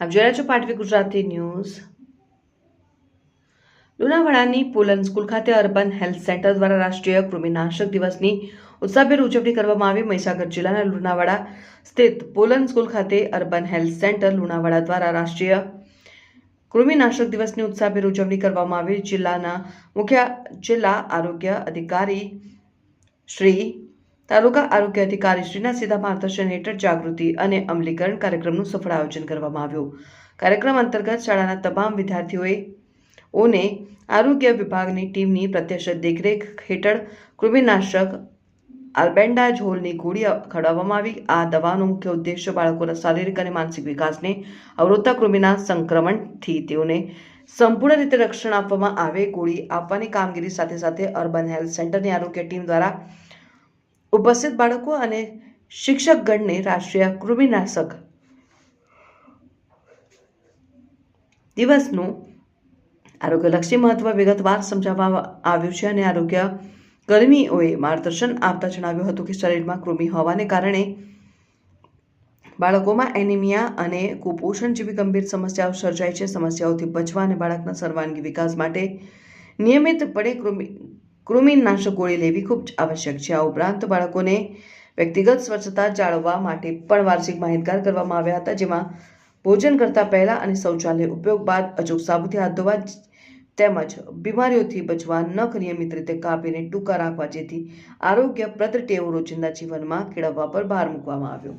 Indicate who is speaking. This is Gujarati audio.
Speaker 1: આપ જોઈ રહ્યા છો પાટવી ગુજરાતી ન્યૂઝ। લુણાવાડાની પોલન સ્કૂલ ખાતે અર્બન હેલ્થ સેન્ટર દ્વારા રાષ્ટ્રીય કૃમિનાશક દિવસની ઉત્સાહભેર ઉજવણી કરવામાં આવી। મહીસાગર જિલ્લાના લુણાવાડા સ્થિત પોલન સ્કૂલ ખાતે અર્બન હેલ્થ સેન્ટર લુણાવાડા દ્વારા રાષ્ટ્રીય કૃમિનાશક દિવસની ઉત્સાહભેર ઉજવણી કરવામાં આવી। જિલ્લાના મુખ્ય જિલ્લા આરોગ્ય અધિકારી શ્રી તાલુકા આરોગ્ય અધિકારી શ્રીના સીધા માર્ગદર્શન હેઠળ જાગૃતિ અને અમલીકરણ કાર્યક્રમનું સફળ આયોજન કરવામાં આવ્યું। કાર્યક્રમ અંતર્ગત શાળાના તમામ વિદ્યાર્થીઓને આરોગ્ય વિભાગની ટીમની પ્રત્યક્ષ દેખરેખ હેઠળ કૃમિનાશક આલ્બેન્ડાઝોલની ગોળી ખવડાવવામાં આવી। આ દવાનો મુખ્ય ઉદ્દેશ્ય બાળકોના શારીરિક અને માનસિક વિકાસને અવરોધતા કૃમિના સંક્રમણથી તેઓને સંપૂર્ણ રીતે રક્ષણ આપવામાં આવે। ગોળી આપવાની કામગીરી સાથે સાથે અર્બન હેલ્થ સેન્ટરની આરોગ્ય ટીમ દ્વારા ઉપસ્થિત બાળકો અને શિક્ષકગણને રાષ્ટ્રીય કૃમિનાશક દિવસનું આરોગ્યલક્ષી મહત્વ વિગતવાર સમજાવવામાં આવ્યું છે અને આરોગ્ય કર્મીઓએ માર્ગદર્શન આપતા જણાવ્યું હતું કે શરીરમાં કૃમિ હોવાને કારણે બાળકોમાં એનિમિયા અને કુપોષણ જેવી ગંભીર સમસ્યાઓ સર્જાય છે। સમસ્યાઓથી બચવા અને બાળકના સર્વાંગી વિકાસ માટે નિયમિતપણે કૃમિનાશક ગોળી લેવી ખૂબ આવશ્યક છે। આ ઉપરાંત બાળકોને વ્યક્તિગત સ્વચ્છતા જાળવવા માટે પણ વાર્ષિક માહિતગાર કરવામાં આવ્યા હતા, જેમાં ભોજન કરતા પહેલા અને શૌચાલય ઉપયોગ બાદ અચૂક સાબુથી હાથ ધોવા તેમજ બીમારીઓથી બચવા, નખ નિયમિત રીતે કાપીને ટૂંકા રાખવા જેથી આરોગ્યપ્રદ ટેવો રોજિંદા જીવનમાં કેળવવા પર ભાર મૂકવામાં આવ્યો।